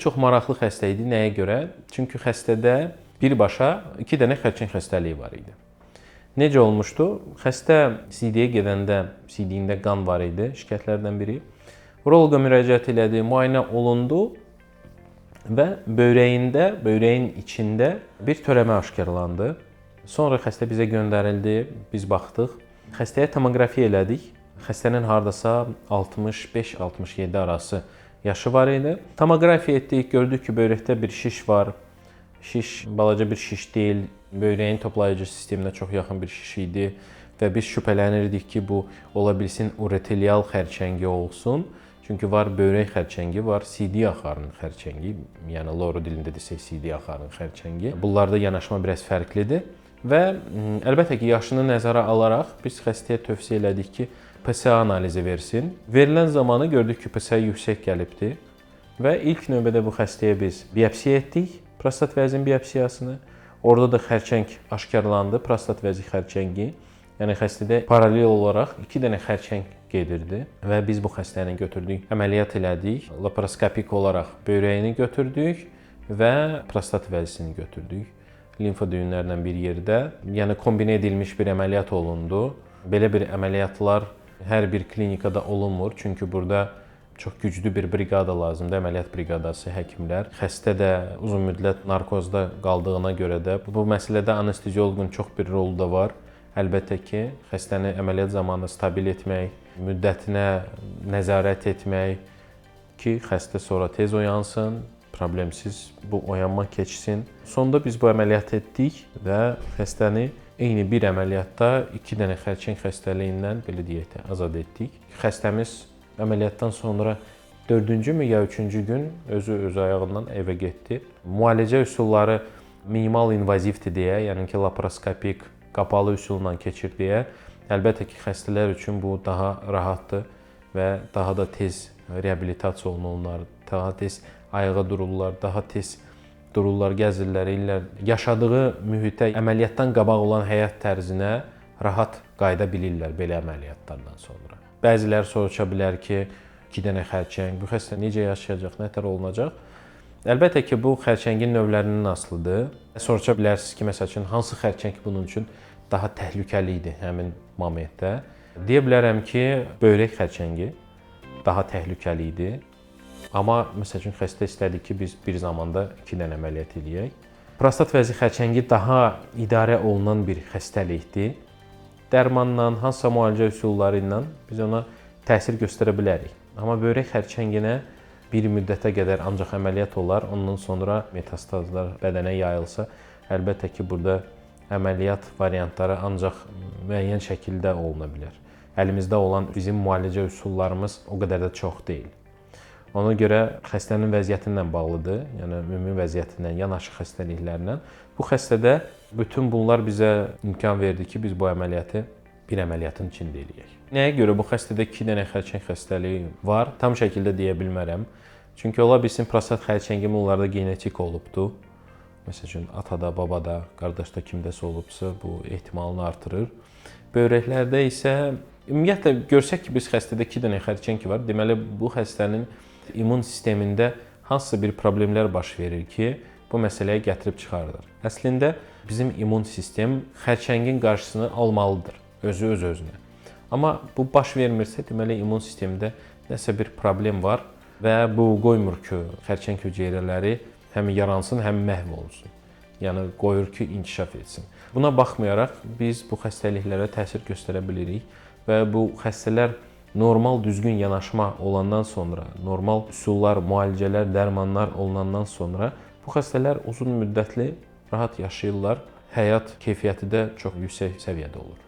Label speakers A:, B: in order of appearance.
A: Çox maraqlı xəstə idi. Nəyə görə? Çünki xəstədə birbaşa 2 dənə xərçəng xəstəliyi var idi. Necə olmuşdu? Xəstə CD-yə gedəndə CD-ində qan var idi, şikayətlərdən biri. Uroloqa müraciət elədi, müayinə olundu və böyrəyin içində bir törəmə aşkarlandı. Sonra xəstə bizə göndərildi, biz baxdıq. Xəstəyə tomoqrafiya elədik. Xəstənin hardasa 65-67 arası yaşı var idi. Tomoqrafiya etdik, gördük ki, böyrəkdə bir şiş var. Şiş balaca bir şiş deyil, böyrəyin toplayıcı sisteminə çox yaxın bir şiş idi və biz şübhələnirdik ki, bu ola bilsin ureterial xərçəngi olsun. Çünki var böyrək xərçəngi, var CD axarının xərçəngi, yəni loru dilində desək CD axarının xərçəngi. Bunlarda yanaşma biraz fərqlidir və əlbəttə ki, yaşını nəzərə alaraq biz xəstəyə tövsiyə elədik ki, PSA analizi versin. Verilən zamanı gördük ki, PSA yüksək gəlibdir və ilk növbədə bu xəstəyə biz biopsiya etdik, prostat vəzi biopsiyasını. Orada da xərçəng aşkarlandı, prostat vəzi xərçəngi. Yəni xəstədə paralel olaraq 2 dənə xərçəng gedirdi və biz bu xəstəni götürdük, əməliyyat elədik. Laparoskopik olaraq böyrəyini götürdük və prostat vəzisini götürdük. Limfa düyünlərlə bir yerdə, yəni kombinə edilmiş bir əməliyyat olundu. Belə bir əməliyyatlar hər bir klinikada olunmur, çünki burada çox güclü bir briqada lazımdır, əməliyyat briqadası, həkimlər. Xəstə də uzun müddət narkozda qaldığına görə də bu məsələdə anestezioloqun çox bir rolu da var. Əlbəttə ki, xəstəni əməliyyat zamanı stabil etmək, müddətinə nəzarət etmək ki, xəstə sonra tez oyansın, problemsiz bu oyanma keçsin. Sonda biz bu əməliyyat etdik və xəstəni eyni bir əməliyyatda 2 dənə xərçəng xəstəliyindən belə deyək də azad etdik. Xəstəmiz əməliyyatdan sonra 4-cü mü ya 3-cü gün öz ayağından evə getdi. Müalicə üsulları minimal invazivdir deyə, yəni ki, laparoskopik, qapalı üsulla keçir deyə, əlbəttə ki, xəstələr üçün bu daha rahatdır və daha da tez reabilitasiya olunurlar, daha tez ayağa dururlar, daha tez dururlar, gəzirlər, ellər. Yaşadığı mühitə, əməliyyatdan qabaq olan həyat tərzinə rahat qayıda bilirlər belə əməliyyatlardan sonra. Bəziləri soruşa bilər ki, 2 dənə xərçəng, bu xəstə necə yaşayacaq, nətər olunacaq? Əlbəttə ki, bu xərçəngin növlərindən asılıdır. Soruşa bilərsiniz ki, məsəl üçün, hansı xərçəng bunun üçün daha təhlükəli idi həmin momentdə? Deyə bilərəm ki, böyrək xərçəngi daha təhlükəli idi. Amma məsəl üçün, xəstə istədi ki, biz bir zamanda 2 dənə əməliyyat edək. Prostat vəzi xərçəngi daha idarə olunan bir xəstəlikdir. Dərmanla, hansısa müalicə üsulları ilə biz ona təsir göstərə bilərik. Amma böyrək xərçənginə bir müddətə qədər ancaq əməliyyat olar, ondan sonra metastazlar bədənə yayılsa, əlbəttə ki, burada əməliyyat variantları ancaq müəyyən şəkildə oluna bilər. Əlimizdə olan bizim müalicə üsullarımız o qədər də çox deyil. Ona görə xəstənin vəziyyətindən bağlıdır, yəni ümumi vəziyyətindən, yanaşı xəstəliklərlə. Bu xəstədə bütün bunlar bizə imkan verdi ki, biz bu əməliyyatı bir əməliyyatın içində eləyək. Nəyə görə bu xəstədə 2 dənə xərçəng xəstəliyi var? Tam şəkildə deyə bilmərəm. Çünki ola bilsin prostat xərçəngi bunlarda genetik olubdur. Məsəl üçün, atada, babada, qardaşda kimdəsə olubsa, bu ehtimalını artırır. Böyrəklərdə isə, ümumiyyətlə, görsək ki, biz xəstədə 2 dənə xərçəng var, deməli, bu xəstənin immun sistemində hansısa bir problemlər baş verir ki, bu məsələyə gətirib çıxardır. Əslində, bizim immun sistem xərçəngin qarşısını almalıdır, öz-özünə. Amma bu baş vermirsə, deməli, immun sistemində nəsə bir problem var və bu qoymur ki, xərçəng hüceyrələri həm yaransın, həm məhv olsun. Yəni, qoyur ki, inkişaf etsin. Buna baxmayaraq, biz bu xəstəliklərə təsir göstərə bilirik və bu xəstələr normal düzgün yanaşma olandan sonra, normal üsullar, müalicələr, dərmanlar olunandan sonra bu xəstələr uzun müddətli rahat yaşayırlar. Həyat keyfiyyəti də çox yüksək səviyyədə olur.